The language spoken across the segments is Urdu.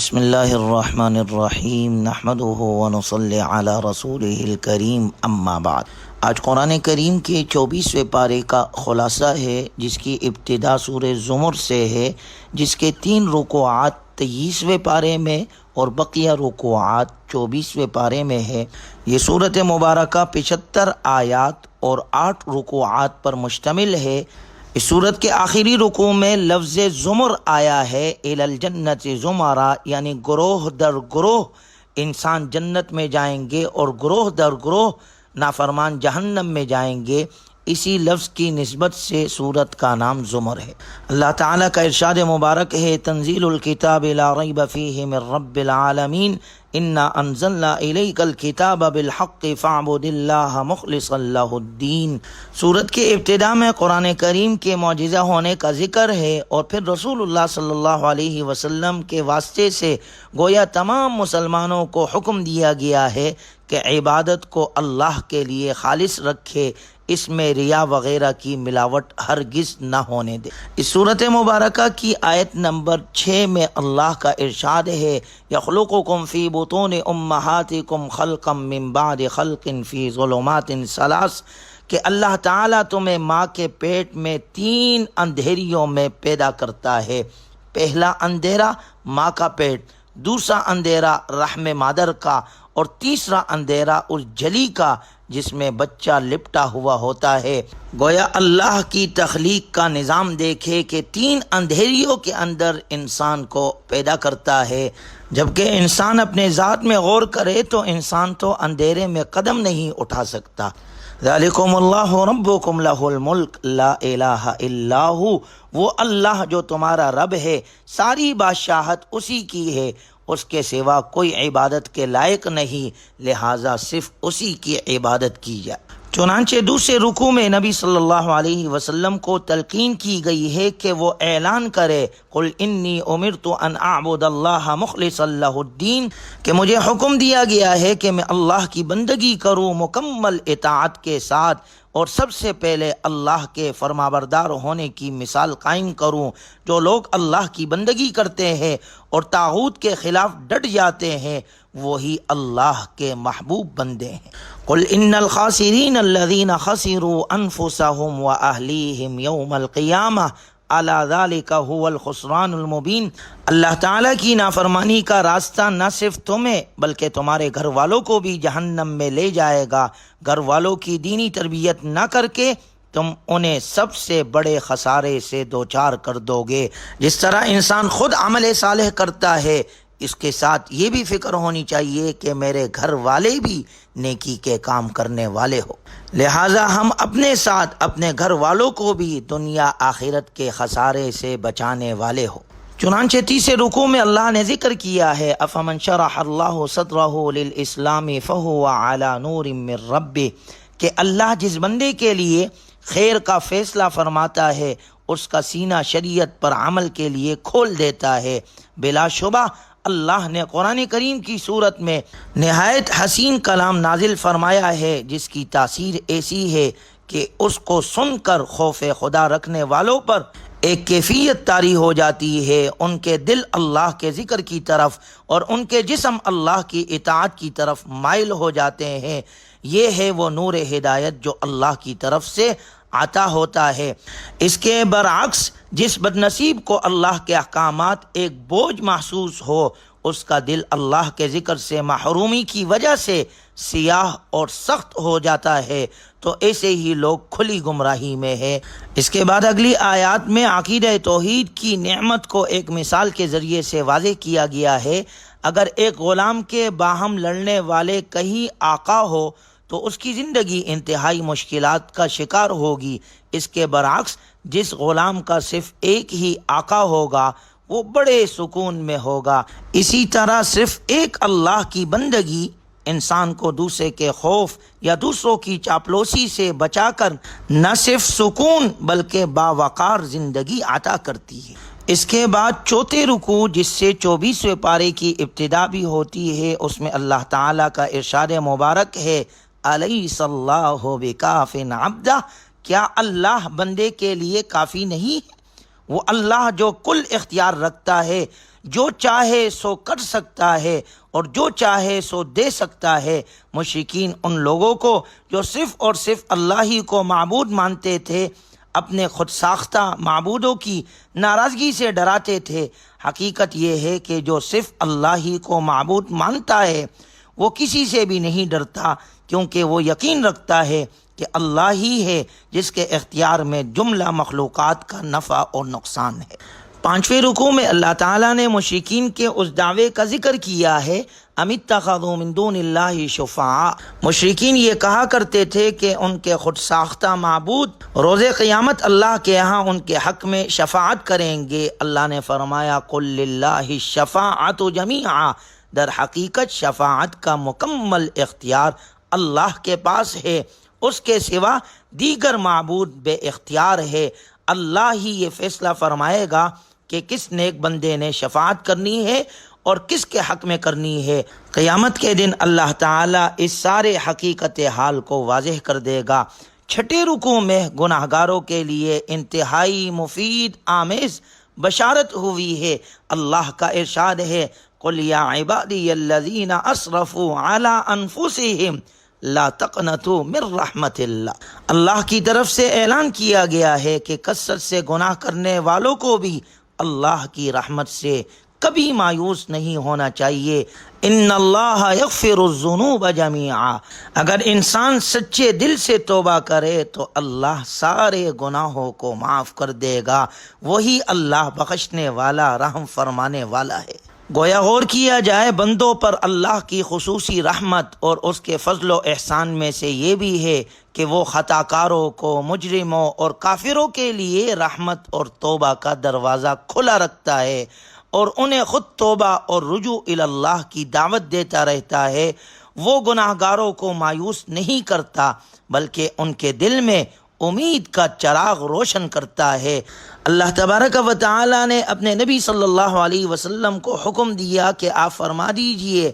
بسم اللہ الرحمن الرحیم نحمدہ ونصلی علی رسولہ الکریم اما بعد۔ آج قرآن کریم کے 24ویں پارے کا خلاصہ ہے، جس کی ابتدا سورہ زمر سے ہے، جس کے 3 رکوعات 23ویں پارے میں اور بقیہ رکوعات 24ویں پارے میں ہے۔ یہ سورۃ مبارکہ 75 آیات اور 8 رکوعات پر مشتمل ہے۔ اس سورت کے آخری رکوع میں لفظ زمر آیا ہے، الی الجنت زمرا، یعنی گروہ در گروہ انسان جنت میں جائیں گے اور گروہ در گروہ نافرمان جہنم میں جائیں گے۔ اسی لفظ کی نسبت سے سورت کا نام زمر ہے۔ اللہ تعالیٰ کا ارشاد مبارک ہے، تنزیل الکتاب لا ریب فیہ من رب العالمین، انا انزلنا الیک الکتاب بالحق فاعبد اللہ مخلصا لہ الدین۔ سورت کے ابتدا میں قرآن کریم کے معجزہ ہونے کا ذکر ہے، اور پھر رسول اللہ صلی اللہ علیہ وسلم کے واسطے سے گویا تمام مسلمانوں کو حکم دیا گیا ہے کہ عبادت کو اللہ کے لیے خالص رکھے، اس میں ریا وغیرہ کی ملاوٹ ہرگز نہ ہونے دے۔ اس صورت مبارکہ کی آیت نمبر 6 میں اللہ کا ارشاد ہے، یخلقکم فی بطون امہاتکم خلقا من بعد خلق فی ظلمات 3، کہ اللہ تعالیٰ تمہیں ماں کے پیٹ میں 3 اندھیریوں میں پیدا کرتا ہے۔ پہلا اندھیرا ماں کا پیٹ، دوسرا اندھیرا رحم مادر کا، اور تیسرا اندھیرا اس جلی کا جس میں بچہ لپٹا ہوا ہوتا ہے۔ گویا اللہ کی تخلیق کا نظام دیکھے کہ 3 اندھیریوں کے اندر انسان کو پیدا کرتا ہے۔ جبکہ انسان اپنے ذات میں غور کرے تو انسان تو اندھیرے میں قدم نہیں اٹھا سکتا۔ ذالکم اللہ ربکم لہ الملک لا الہ الا ہو، وہ اللہ جو تمہارا رب ہے، ساری بادشاہت اسی کی ہے، اس کے سوا کوئی عبادت کے لائق نہیں، لہٰذا صرف اسی کی عبادت کی جائے۔ چنانچہ دوسرے رکوع میں نبی صلی اللہ علیہ وسلم کو تلقین کی گئی ہے کہ وہ اعلان کرے، قل انی امرت ان اعبد اللہ مخلصا لہ الدین، کہ مجھے حکم دیا گیا ہے کہ میں اللہ کی بندگی کروں مکمل اطاعت کے ساتھ، اور سب سے پہلے اللہ کے فرمانبردار ہونے کی مثال قائم کروں۔ جو لوگ اللہ کی بندگی کرتے ہیں اور طاغوت کے خلاف ڈٹ جاتے ہیں، وہی اللہ کے محبوب بندے ہیں۔ قل ان الخاسرین الذین خسروا انفسهم واہلیہم یوم القیامہ الا ذلک هو الخسران المبین۔ اللہ تعالیٰ کی نافرمانی کا راستہ نہ صرف تمہیں بلکہ تمہارے گھر والوں کو بھی جہنم میں لے جائے گا۔ گھر والوں کی دینی تربیت نہ کر کے تم انہیں سب سے بڑے خسارے سے دوچار کر دو گے۔ جس طرح انسان خود عمل صالح کرتا ہے، اس کے ساتھ یہ بھی فکر ہونی چاہیے کہ میرے گھر والے بھی نیکی کے کام کرنے والے ہو، لہٰذا ہم اپنے ساتھ اپنے گھر والوں کو بھی دنیا آخرت کے خسارے سے بچانے والے ہو۔ چنانچہ تیسرے رکوع میں اللہ نے ذکر کیا ہے، افمن شرح اللہ صدرہ للاسلام فہو علی نور من ربہ، کہ اللہ جس بندے کے لیے خیر کا فیصلہ فرماتا ہے اس کا سینہ شریعت پر عمل کے لیے کھول دیتا ہے۔ بلا شبہ اللہ نے قرآن کریم کی صورت میں نہایت حسین کلام نازل فرمایا ہے، جس کی تاثیر ایسی ہے کہ اس کو سن کر خوف خدا رکھنے والوں پر ایک کیفیت طاری ہو جاتی ہے، ان کے دل اللہ کے ذکر کی طرف اور ان کے جسم اللہ کی اطاعت کی طرف مائل ہو جاتے ہیں۔ یہ ہے وہ نور ہدایت جو اللہ کی طرف سے عطا ہوتا ہے۔ اس کے برعکس جس بدنصیب کو اللہ کے احکامات ایک بوجھ محسوس ہو، اس کا دل اللہ کے ذکر سے محرومی کی وجہ سے سیاہ اور سخت ہو جاتا ہے، تو ایسے ہی لوگ کھلی گمراہی میں ہے۔ اس کے بعد اگلی آیات میں عقیدہ توحید کی نعمت کو ایک مثال کے ذریعے سے واضح کیا گیا ہے۔ اگر ایک غلام کے باہم لڑنے والے کئی آقا ہو تو اس کی زندگی انتہائی مشکلات کا شکار ہوگی۔ اس کے برعکس جس غلام کا صرف ایک ہی آقا ہوگا وہ بڑے سکون میں ہوگا۔ اسی طرح صرف ایک اللہ کی بندگی انسان کو دوسرے کے خوف یا دوسروں کی چاپلوسی سے بچا کر نہ صرف سکون بلکہ باوقار زندگی عطا کرتی ہے۔ اس کے بعد چوتھے رکوع جس سے 24ویں پارے کی ابتدا بھی ہوتی ہے، اس میں اللہ تعالیٰ کا ارشاد مبارک ہے، الیس اللہ بکاف عبدہ، کیا اللہ بندے کے لیے کافی نہیں ہے؟ وہ اللہ جو کل اختیار رکھتا ہے، جو چاہے سو کر سکتا ہے اور جو چاہے سو دے سکتا ہے۔ مشرکین ان لوگوں کو جو صرف اور صرف اللہ ہی کو معبود مانتے تھے اپنے خود ساختہ معبودوں کی ناراضگی سے ڈراتے تھے۔ حقیقت یہ ہے کہ جو صرف اللہ ہی کو معبود مانتا ہے وہ کسی سے بھی نہیں ڈرتا، کیونکہ وہ یقین رکھتا ہے کہ اللہ ہی ہے جس کے اختیار میں جملہ مخلوقات کا نفع اور نقصان ہے۔ 5ویں رکوع میں اللہ تعالیٰ نے مشرکین کے اس دعوے کا ذکر کیا ہے، ام اتخذوا من دون اللہ شفعاء۔ مشرکین یہ کہا کرتے تھے کہ ان کے خود ساختہ معبود روز قیامت اللہ کے یہاں ان کے حق میں شفاعت کریں گے۔ اللہ نے فرمایا قل للہ الشفاعۃ جمیعا، در حقیقت شفاعت کا مکمل اختیار اللہ کے پاس ہے، اس کے سوا دیگر معبود بے اختیار ہے۔ اللہ ہی یہ فیصلہ فرمائے گا کہ کس نیک بندے نے شفاعت کرنی ہے اور کس کے حق میں کرنی ہے۔ قیامت کے دن اللہ تعالیٰ اس سارے حقیقت حال کو واضح کر دے گا۔ 6 رکوع میں گناہ گاروں کے لیے انتہائی مفید آمیز بشارت ہوئی ہے۔ اللہ کا ارشاد ہے قل یا عبادی الذین اسرفوا علی انفسہم لا تقنطوا من رحمت اللہ۔ اللہ کی طرف سے اعلان کیا گیا ہے کہ کثرت سے گناہ کرنے والوں کو بھی اللہ کی رحمت سے کبھی مایوس نہیں ہونا چاہیے۔ ان اللہ یغفر الذنوب جمیعا، اگر انسان سچے دل سے توبہ کرے تو اللہ سارے گناہوں کو معاف کر دے گا۔ وہی اللہ بخشنے والا رحم فرمانے والا ہے۔ گویا غور کیا جائے بندوں پر اللہ کی خصوصی رحمت اور اس کے فضل و احسان میں سے یہ بھی ہے کہ وہ خطا کاروں کو، مجرموں اور کافروں کے لیے رحمت اور توبہ کا دروازہ کھلا رکھتا ہے اور انہیں خود توبہ اور رجوع الی اللہ کی دعوت دیتا رہتا ہے۔ وہ گناہ گاروں کو مایوس نہیں کرتا بلکہ ان کے دل میں امید کا چراغ روشن کرتا ہے۔ اللہ تبارک و تعالی نے اپنے نبی صلی اللہ علیہ وسلم کو حکم دیا کہ آپ فرما دیجئے،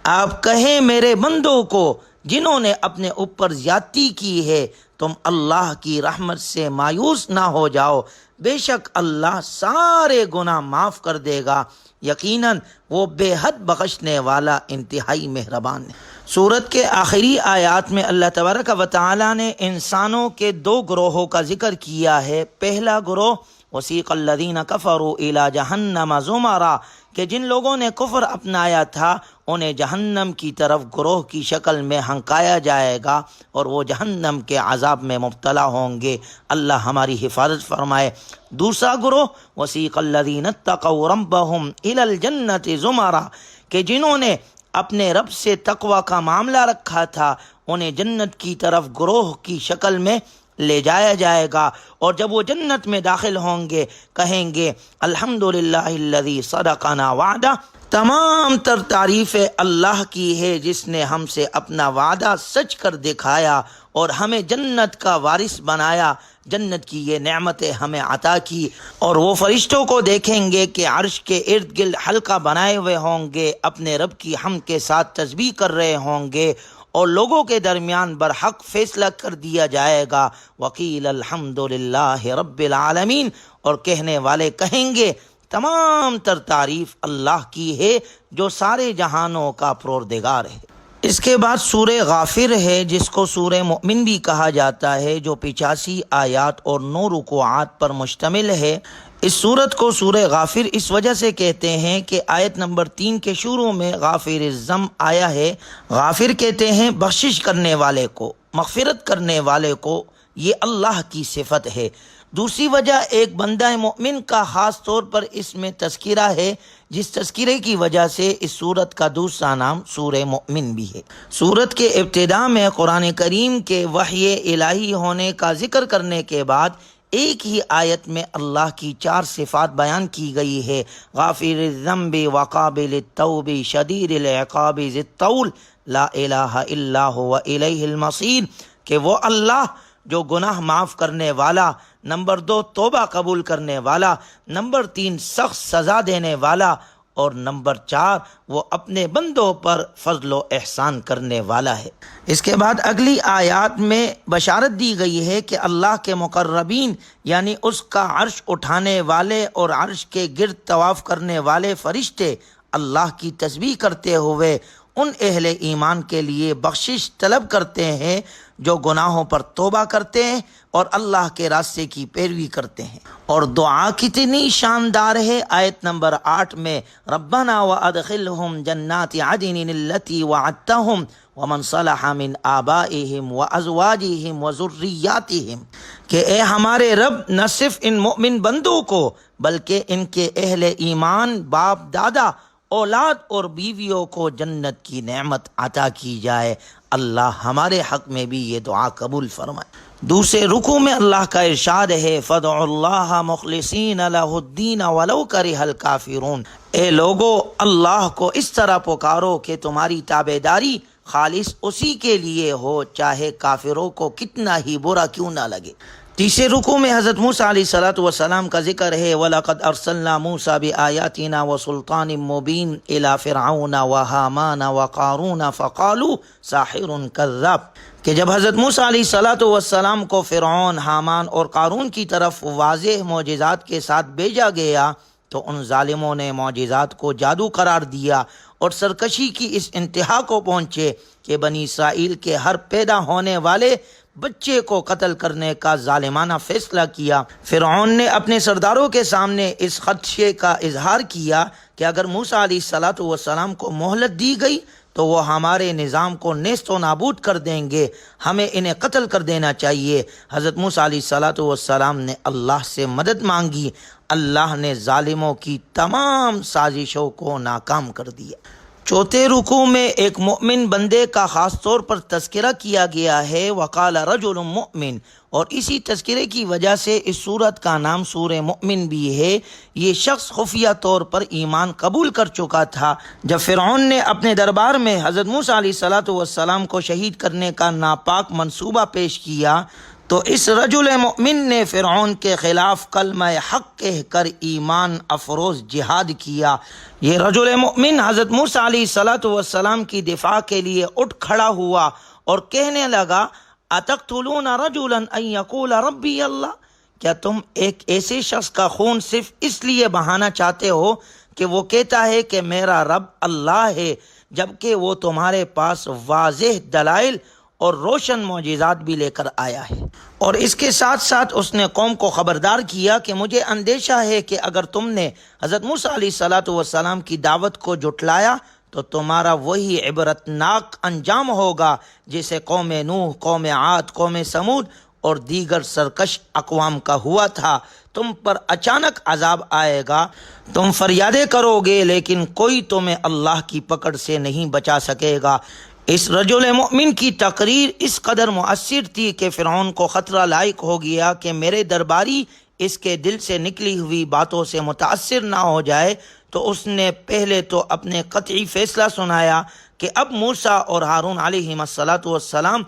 آپ کہیں میرے بندوں کو جنہوں نے اپنے اوپر زیادتی کی ہے تم اللہ کی رحمت سے مایوس نہ ہو جاؤ، بے شک اللہ سارے گناہ معاف کر دے گا، یقیناً وہ بے حد بخشنے والا انتہائی مہربان ہے۔ سورت کے آخری آیات میں اللہ تبارک و تعالی نے انسانوں کے 2 گروہوں کا ذکر کیا ہے۔ پہلا گروہ وسیق الذین کفروا الی جہنم زمرا، کہ جن لوگوں نے کفر اپنایا تھا انہیں جہنم کی طرف گروہ کی شکل میں ہنکایا جائے گا اور وہ جہنم کے عذاب میں مبتلا ہوں گے۔ اللہ ہماری حفاظت فرمائے۔ دوسرا گروہ وسیق الذین اتقوا ربہم الی الجنۃ زمرا، کہ جنہوں نے اپنے رب سے تقوی کا معاملہ رکھا تھا انہیں جنت کی طرف گروہ کی شکل میں لے جایا جائے گا، اور جب وہ جنت میں داخل ہوں گے کہیں گے الحمدللہ الذی صدقنا وعدہ، تمام تر تعریفیں اللہ کی ہے جس نے ہم سے اپنا وعدہ سچ کر دکھایا اور ہمیں جنت کا وارث بنایا، جنت کی یہ نعمتیں ہمیں عطا کی۔ اور وہ فرشتوں کو دیکھیں گے کہ عرش کے ارد گرد حلقہ بنائے ہوئے ہوں گے، اپنے رب کی حمد کے ساتھ تسبیح کر رہے ہوں گے، اور لوگوں کے درمیان برحق فیصلہ کر دیا جائے گا۔ وقیل الحمدللہ رب العالمین، اور کہنے والے کہیں گے تمام تر تعریف اللہ کی ہے جو سارے جہانوں کا پروردگار ہے۔ اس کے بعد سورہ غافر ہے جس کو سورہ مؤمن بھی کہا جاتا ہے، جو 85 آیات اور 9 رکوعات پر مشتمل ہے۔ اس سورت کو سورہ غافر اس وجہ سے کہتے ہیں کہ آیت نمبر 3 کے شروع میں غافر الذنب آیا ہے۔ غافر کہتے ہیں بخشش کرنے والے کو، مغفرت کرنے والے کو، یہ اللہ کی صفت ہے۔ دوسری وجہ ایک بندہ مومن کا خاص طور پر اس میں تذکرہ ہے، جس تذکرے کی وجہ سے اس سورت کا دوسرا نام سورہ مؤمن بھی ہے۔ سورت کے ابتداء میں قرآن کریم کے وحی الہی ہونے کا ذکر کرنے کے بعد ایک ہی آیت میں اللہ کی 4 صفات بیان کی گئی ہے۔ غافر الذنب وقابل التوب شدید العقاب ذی الطول لا الہ الا هو الیہ المصیر، کہ وہ اللہ جو گناہ معاف کرنے والا، نمبر 2 توبہ قبول کرنے والا، نمبر 3 سخت سزا دینے والا، اور نمبر 4 وہ اپنے بندوں پر فضل و احسان کرنے والا ہے۔ اس کے بعد اگلی آیات میں بشارت دی گئی ہے کہ اللہ کے مقربین یعنی اس کا عرش اٹھانے والے اور عرش کے گرد طواف کرنے والے فرشتے اللہ کی تسبیح کرتے ہوئے ان اہل ایمان کے لیے بخشش طلب کرتے ہیں جو گناہوں پر توبہ کرتے ہیں اور اللہ کے راستے کی پیروی کرتے ہیں۔ اور دعا کتنی شاندار ہے، آیت نمبر 8 میں ربنا وادخلهم جنات عدن التي وعدتهم ومن صلح من آبائهم وازواجهم وذرياتهم، کہ اے ہمارے رب نہ صرف ان مؤمن بندوں کو بلکہ ان کے اہل ایمان باپ دادا اولاد اور بیویوں کو جنت کی نعمت عطا کی جائے۔ اللہ ہمارے حق میں بھی یہ دعا قبول فرمائے۔ دوسرے رکوع میں اللہ کا ارشاد ہے فَادْعُوا اللَّهَ مُخْلِصِينَ لَهُ الدِّينَ وَلَوْ كَرِهَ الْكَافِرُونَ، اے لوگو اللہ کو اس طرح پکارو کہ تمہاری تابعداری خالص اسی کے لیے ہو چاہے کافروں کو کتنا ہی برا کیوں نہ لگے۔ تیسرے رکوع میں حضرت موسیٰ علیہ السلام کا ذکر ہے وَلَقَدْ أَرْسَلْنَا مُوسَىٰ بِآيَاتِنَا وَسُلْطَانٍ مُّبِينٍ إِلَىٰ فِرْعَوْنَ وَهَامَانَ وَقَارُونَ فَقَالُوا سَاحِرٌ كَذَّابٌ، کہ جب حضرت موسیٰ علیہ السلام کو فرعون، حامان اور قارون کی طرف واضح معجزات کے ساتھ بھیجا گیا تو ان ظالموں نے معجزات کو جادو قرار دیا اور سرکشی کی اس انتہا کو پہنچے کہ بنی اسرائیل کے ہر پیدا ہونے والے بچے کو قتل کرنے کا ظالمانہ فیصلہ کیا۔ فرعون نے اپنے سرداروں کے سامنے اس خدشے کا اظہار کیا کہ اگر موسیٰ علیہ السلام کو مہلت دی گئی تو وہ ہمارے نظام کو نیست و نابود کر دیں گے، ہمیں انہیں قتل کر دینا چاہیے۔ حضرت موسیٰ علیہ السلام نے اللہ سے مدد مانگی، اللہ نے ظالموں کی تمام سازشوں کو ناکام کر دیا۔ چوتھے رکوع میں ایک مؤمن بندے کا خاص طور پر تذکرہ کیا گیا ہے وقال رجل مؤمن، اور اسی تذکرے کی وجہ سے اس سورت کا نام سورہ مؤمن بھی ہے۔ یہ شخص خفیہ طور پر ایمان قبول کر چکا تھا۔ جب فرعون نے اپنے دربار میں حضرت موسیٰ علیہ السلام کو شہید کرنے کا ناپاک منصوبہ پیش کیا تو اس رجل مؤمن نے فرعون کے خلاف کلمہ حق کہہ کر ایمان افروز جہاد کیا۔ یہ رجل مؤمن حضرت موسیٰ علیہ السلام کی دفاع کے لیے اٹھ کھڑا ہوا اور کہنے لگا اتقتلون رجلا ان یقول ربی اللہ، کیا تم ایک ایسے شخص کا خون صرف اس لیے بہانا چاہتے ہو کہ وہ کہتا ہے کہ میرا رب اللہ ہے، جبکہ وہ تمہارے پاس واضح دلائل اور روشن معجزات بھی لے کر آیا ہے۔ اور اس کے ساتھ ساتھ اس نے قوم کو خبردار کیا کہ مجھے اندیشہ ہے کہ اگر تم نے حضرت موسیٰ علیہ السلام کی دعوت کو جھٹلایا تو تمہارا وہی عبرتناک انجام ہوگا جسے قوم نوح، قوم عاد، قوم سمود اور دیگر سرکش اقوام کا ہوا تھا۔ تم پر اچانک عذاب آئے گا، تم فریادیں کرو گے لیکن کوئی تمہیں اللہ کی پکڑ سے نہیں بچا سکے گا۔ اس رجل مؤمن کی تقریر اس قدر مؤثر تھی کہ فرعون کو خطرہ لاحق ہو گیا کہ میرے درباری اس کے دل سے نکلی ہوئی باتوں سے متاثر نہ ہو جائے، تو اس نے پہلے تو اپنے قطعی فیصلہ سنایا کہ اب موسیٰ اور ہارون علیہ السلام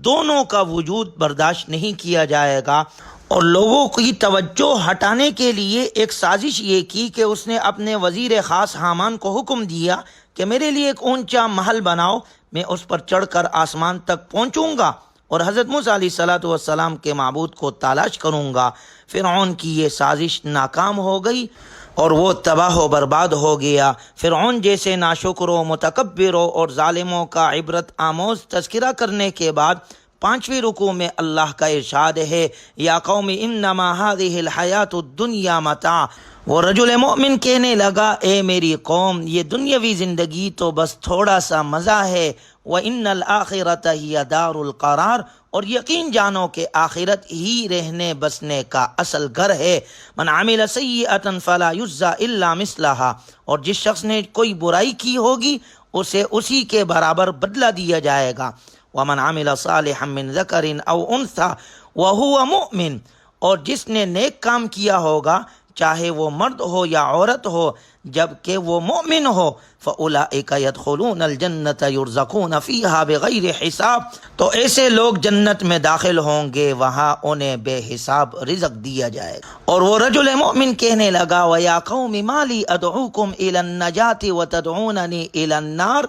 دونوں کا وجود برداشت نہیں کیا جائے گا، اور لوگوں کی توجہ ہٹانے کے لیے ایک سازش یہ کی کہ اس نے اپنے وزیر خاص حامان کو حکم دیا کہ میرے لیے ایک اونچا محل بناؤ، میں اس پر چڑھ کر آسمان تک پہنچوں گا اور حضرت موسیٰ علیہ السلام کے معبود کو تلاش کروں گا۔ فرعون کی یہ سازش ناکام ہو گئی اور وہ تباہ و برباد ہو گیا۔ فرعون جیسے ناشکروں، متکبروں اور ظالموں کا عبرت آموز تذکرہ کرنے کے بعد 5ویں رکوع میں اللہ کا ارشاد ہے یا قوم انما هذه الحیات الدنیا متاع، وہ رجل مؤمن کہنے لگا اے میری قوم یہ دنیاوی زندگی تو بس تھوڑا سا مزہ ہے، وَإِنَّ الْآخِرَةَ هِيَ دَارُ الْقَرَارِ، اور یقین جانو کہ آخرت ہی رہنے بسنے کا اصل گھر ہے۔ من عمل سیئۃ فلا یجزی الا مثلها، اور جس شخص نے کوئی برائی کی ہوگی اسے اسی کے برابر بدلہ دیا جائے گا۔ ومن عمل صالحا من ذکر او انثى وهو مؤمن، اور جس نے نیک کام کیا ہوگا چاہے وہ مرد ہو یا عورت ہو، جبکہ وہ مومن ہو، فَأُولَئِكَ يَدْخُلُونَ الْجَنَّةَ يُرْزَقُونَ فِيهَا بِغَيْرِ حساب، تو ایسے لوگ جنت میں داخل ہوں گے، وہاں انہیں بے حساب رزق دیا جائے گا۔ اور وہ رجل مومن کہنے لگا وَيَا قَوْمِ مَا لِي أَدْعُوكُمْ إِلَى النَّجَاةِ وَتَدْعُونَنِي إِلَى النَّارِ،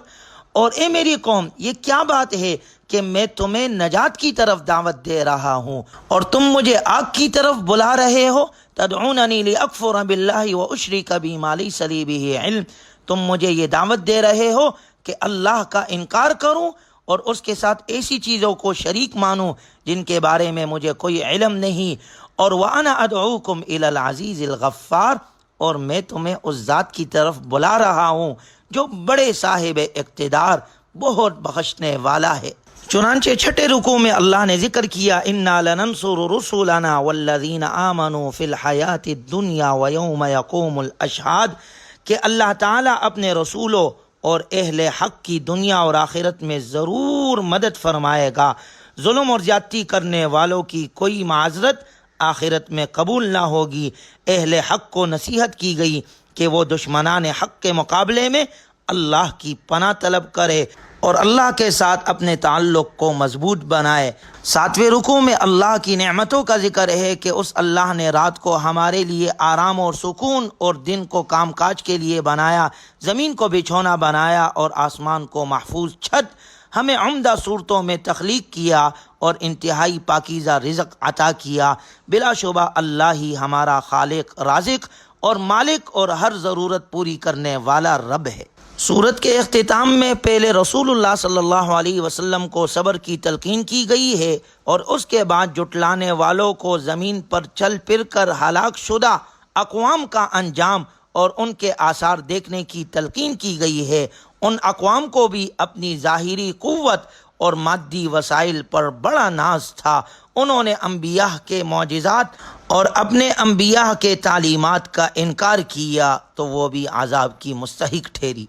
اور اے میری قوم، یہ کیا بات ہے کہ میں تمہیں نجات کی طرف دعوت دے رہا ہوں اور تم مجھے آگ کی طرف بلا رہے ہو؟ تدعوننی لأکفر باللہ واشرک بہ ما لیس لی بہ علم، تم مجھے یہ دعوت دے رہے ہو کہ اللہ کا انکار کروں اور اس کے ساتھ ایسی چیزوں کو شریک مانوں جن کے بارے میں مجھے کوئی علم نہیں، اور وَأَنَا أَدْعُوكُمْ إِلَى الْعَزِيزِ الْغَفَّارِ، اور میں تمہیں اس ذات کی طرف بلا رہا ہوں جو بڑے صاحب اقتدار، بہت بخشنے والا ہے۔ چنانچہ چھٹے رکوع میں اللہ نے ذکر کیا اِنَّا لَنَنصُرُ رُسُلَنَا وَالَّذِينَ آمَنُوا فِي الْحَيَاةِ الدُّنْيَا وَيَوْمَ يَقُومُ الْأَشْهَادُ، کہ اللہ تعالیٰ اپنے رسولوں اور اہل حق کی دنیا اور آخرت میں ضرور مدد فرمائے گا۔ ظلم اور زیادتی کرنے والوں کی کوئی معذرت آخرت میں قبول نہ ہوگی۔ اہل حق کو نصیحت کی گئی کہ وہ دشمنان حق کے مقابلے میں اللہ کی پناہ طلب کرے اور اللہ کے ساتھ اپنے تعلق کو مضبوط بنائے۔ ساتویں رکوع میں اللہ کی نعمتوں کا ذکر ہے کہ اس اللہ نے رات کو ہمارے لیے آرام اور سکون اور دن کو کام کاج کے لیے بنایا، زمین کو بچھونا بنایا اور آسمان کو محفوظ چھت، ہمیں عمدہ صورتوں میں تخلیق کیا اور انتہائی پاکیزہ رزق عطا کیا۔ بلا شبہ اللہ ہی ہمارا خالق، رازق اور مالک اور ہر ضرورت پوری کرنے والا رب ہے۔ سورت کے اختتام میں پہلے رسول اللہ صلی اللہ علیہ وسلم کو صبر کی تلقین کی گئی ہے اور اس کے بعد جھٹلانے والوں کو زمین پر چل پھر کر ہلاک شدہ اقوام کا انجام اور ان کے آثار دیکھنے کی تلقین کی گئی ہے۔ ان اقوام کو بھی اپنی ظاہری قوت اور مادی وسائل پر بڑا ناز تھا، انہوں نے انبیاء کے معجزات اور اپنے انبیاء کے تعلیمات کا انکار کیا تو وہ بھی عذاب کی مستحق ٹھہری۔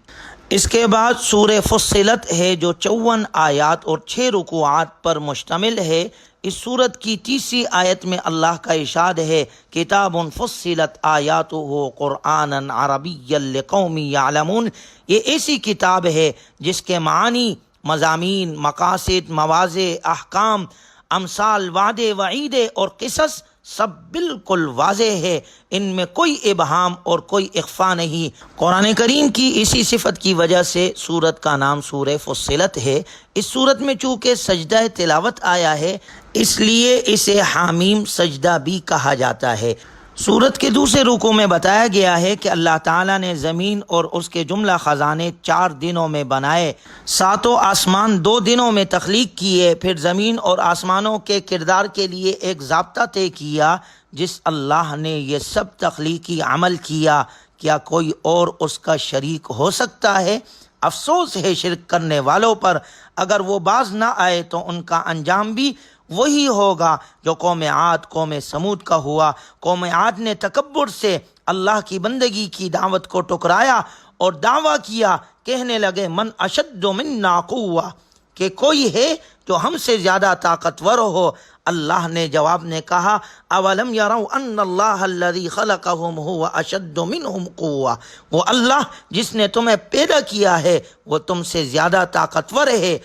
اس کے بعد سورہ فصلت ہے جو 54 آیات اور 6 رکوعات پر مشتمل ہے۔ اس سورت کی 30 آیت میں اللہ کا ارشاد ہے کتاب فصلت آیاتہ قرآنا عربیا لقوم یعلمون، یہ ایسی کتاب ہے جس کے معنی، مضامین، مقاصد، مواضع، احکام، امثال، وعدے، وعیدے اور قصص سب بالکل واضح ہے، ان میں کوئی ابہام اور کوئی اخفا نہیں۔ قرآن کریم کی اسی صفت کی وجہ سے سورت کا نام سورہ فصلت ہے۔ اس سورت میں چونکہ سجدہ تلاوت آیا ہے اس لیے اسے حامیم سجدہ بھی کہا جاتا ہے۔ سورت کے دوسرے رکوع میں بتایا گیا ہے کہ اللہ تعالیٰ نے زمین اور اس کے جملہ خزانے 4 دنوں میں بنائے، 7 آسمان 2 دنوں میں تخلیق کیے، پھر زمین اور آسمانوں کے کردار کے لیے ایک ضابطہ طے کیا۔ جس اللہ نے یہ سب تخلیقی عمل کیا، کیا کوئی اور اس کا شریک ہو سکتا ہے؟ افسوس ہے شرک کرنے والوں پر، اگر وہ باز نہ آئے تو ان کا انجام بھی وہی ہوگا جو قوم عاد، قوم سمود کا ہوا۔ قوم عاد نے تکبر سے اللہ کی بندگی کی دعوت کو ٹکرایا اور دعویٰ کیا، کہنے لگے من اشد منا قوہ، کہ کوئی ہے جو ہم سے زیادہ طاقتور ہو۔ اللہ نے جواب میں کہا اولم یروا ان اللہ الذی خلقہم هو اشد منہم قوہ، وہ اللہ جس نے تمہیں پیدا کیا ہے وہ تم سے زیادہ طاقتور ہے۔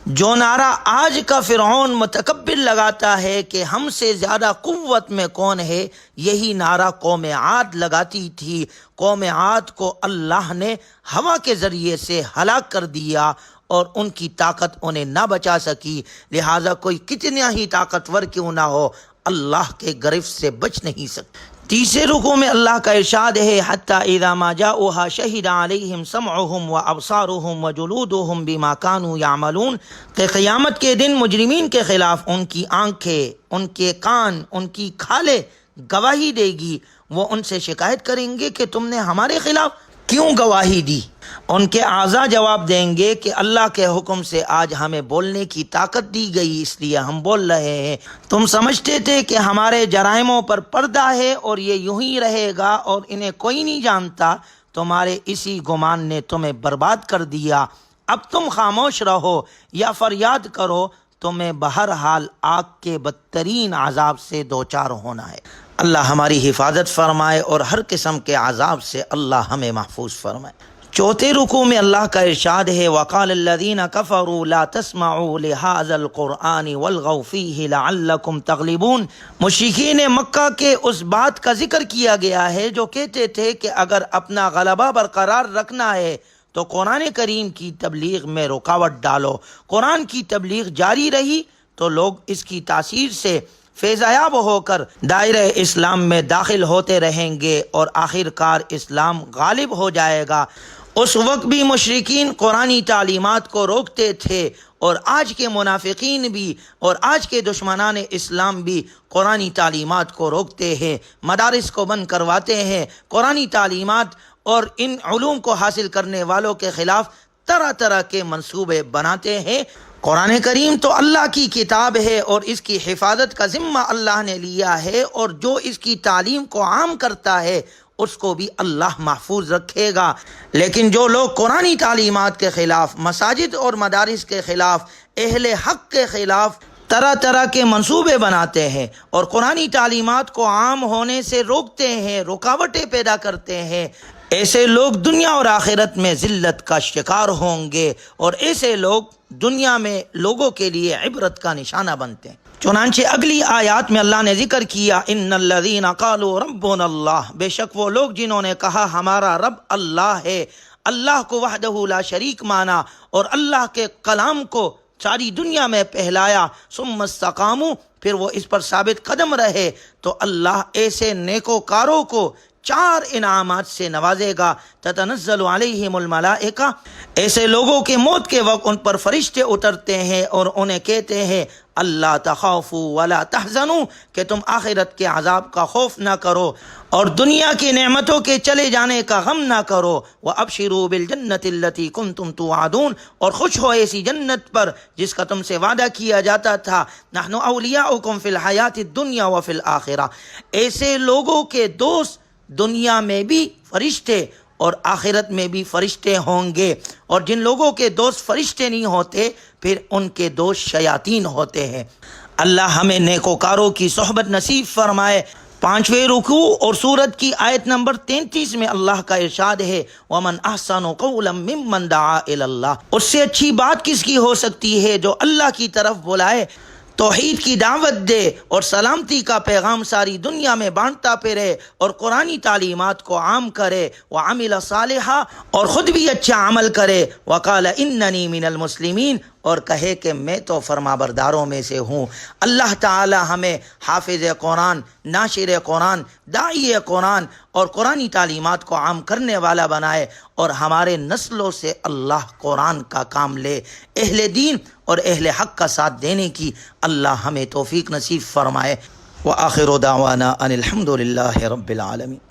جو نعرہ آج کا فرعون متکبر لگاتا ہے کہ ہم سے زیادہ قوت میں کون ہے، یہی نعرہ قوم عاد لگاتی تھی۔ قوم عاد کو اللہ نے ہوا کے ذریعے سے ہلاک کر دیا اور ان کی طاقت انہیں نہ بچا سکی، لہٰذا کوئی کتنا ہی طاقتور کیوں نہ ہو اللہ کے گرفت سے بچ نہیں سکتا۔ تیسرے رکوع میں اللہ کا ارشاد ہے حتیٰ اذا ما جاؤها شہد علیہم سمعہم وابصارہم وجلودہم بما کانوا یعملون، کہ قیامت کے دن مجرمین کے خلاف ان کی آنکھیں، ان کے کان، ان کی کھالیں گواہی دے گی۔ وہ ان سے شکایت کریں گے کہ تم نے ہمارے خلاف کیوں گواہی دی؟ ان کے اعضاء جواب دیں گے کہ اللہ کے حکم سے آج ہمیں بولنے کی طاقت دی گئی، اس لیے ہم بول رہے ہیں۔ تم سمجھتے تھے کہ ہمارے جرائموں پر پردہ ہے اور یہ یوں ہی رہے گا اور انہیں کوئی نہیں جانتا، تمہارے اسی گمان نے تمہیں برباد کر دیا۔ اب تم خاموش رہو یا فریاد کرو، تمہیں بہرحال آگ کے بدترین عذاب سے دوچار ہونا ہے۔ اللہ ہماری حفاظت فرمائے اور ہر قسم کے عذاب سے اللہ ہمیں محفوظ فرمائے۔ چوتھے رکوع میں اللہ کا ارشاد ہے وَقَالَ الَّذِينَ كَفَرُوا لَا تَسْمَعُوا لِهَذَا الْقُرْآنِ وَالْغَوْا فِيهِ لَعَلَّكُمْ تَغْلِبُونَ۔ مشرکین مکہ کے اس بات کا ذکر کیا گیا ہے جو کہتے تھے کہ اگر اپنا غلبہ برقرار رکھنا ہے تو قرآن کریم کی تبلیغ میں رکاوٹ ڈالو۔ قرآن کی تبلیغ جاری رہی تو لوگ اس کی تاثیر سے فیضیاب ہو کر دائرہ اسلام میں داخل ہوتے رہیں گے اور آخر کار اسلام غالب ہو جائے گا۔ اس وقت بھی مشرکین قرآنی تعلیمات کو روکتے تھے اور آج کے منافقین بھی اور آج کے دشمنان اسلام بھی قرآنی تعلیمات کو روکتے ہیں، مدارس کو بند کرواتے ہیں، قرآنی تعلیمات اور ان علوم کو حاصل کرنے والوں کے خلاف طرح طرح کے منصوبے بناتے ہیں۔ قرآن کریم تو اللہ کی کتاب ہے اور اس کی حفاظت کا ذمہ اللہ نے لیا ہے، اور جو اس کی تعلیم کو عام کرتا ہے اس کو بھی اللہ محفوظ رکھے گا۔ لیکن جو لوگ قرآنی تعلیمات کے خلاف، مساجد اور مدارس کے خلاف، اہل حق کے خلاف طرح طرح کے منصوبے بناتے ہیں اور قرآنی تعلیمات کو عام ہونے سے روکتے ہیں، رکاوٹیں پیدا کرتے ہیں، ایسے لوگ دنیا اور آخرت میں ذلت کا شکار ہوں گے، اور ایسے لوگ دنیا میں لوگوں کے لیے عبرت کا نشانہ بنتے ہیں۔ چنانچہ اگلی آیات میں اللہ نے ذکر کیا ان الذین قالوا ربنا اللہ، بے شک وہ لوگ جنہوں نے کہا ہمارا رب اللہ ہے، اللہ کو وحدہ لا شریک مانا اور اللہ کے کلام کو ساری دنیا میں پھیلایا، ثم استقاموا، پھر وہ اس پر ثابت قدم رہے، تو اللہ ایسے نیکوکاروں کو 4 انعامات سے نوازے گا۔ تتنزل علیہم الملائکہ، ایسے لوگوں کے موت کے وقت ان پر فرشتے اترتے ہیں اور انہیں کہتے ہیں اللہ تخافوا ولا تحزنوا، کہ تم آخرت کے عذاب کا خوف نہ کرو اور دنیا کی نعمتوں کے چلے جانے کا غم نہ کرو، وابشروا بالجنۃ التي کنتم توعدون، اور خوش ہو ایسی جنت پر جس کا تم سے وعدہ کیا جاتا تھا، نحن اولیاؤکم فی الحیات الدنیا وفی الآخرہ، ایسے لوگوں کے دوست دنیا میں بھی فرشتے اور آخرت میں بھی فرشتے ہوں گے، اور جن لوگوں کے دوست فرشتے نہیں ہوتے پھر ان کے دوست شیاطین ہوتے ہیں۔ اللہ ہمیں نیکوکاروں کی صحبت نصیب فرمائے۔ 5ویں رکوع اور سورت کی آیت نمبر 33 میں اللہ کا ارشاد ہے وَمَنْ أَحْسَنُ قَوْلًا مِّمَّنْ دَعَا إِلَى اللَّهِ، اس سے اچھی بات کس کی ہو سکتی ہے جو اللہ کی طرف بلائے، توحید کی دعوت دے اور سلامتی کا پیغام ساری دنیا میں بانٹتا پھرے اور قرآنی تعلیمات کو عام کرے، وعمل صالحا، اور خود بھی اچھا عمل کرے، وقال اننی من المسلمین، اور کہے کہ میں تو فرمانبرداروں میں سے ہوں۔ اللہ تعالی ہمیں حافظ قرآن، ناشر قرآن، داعی قرآن اور قرآنی تعلیمات کو عام کرنے والا بنائے، اور ہمارے نسلوں سے اللہ قرآن کا کام لے، اہل دین اور اہل حق کا ساتھ دینے کی اللہ ہمیں توفیق نصیب فرمائے۔ وآخر دعوانا ان الحمد للہ رب العالمین۔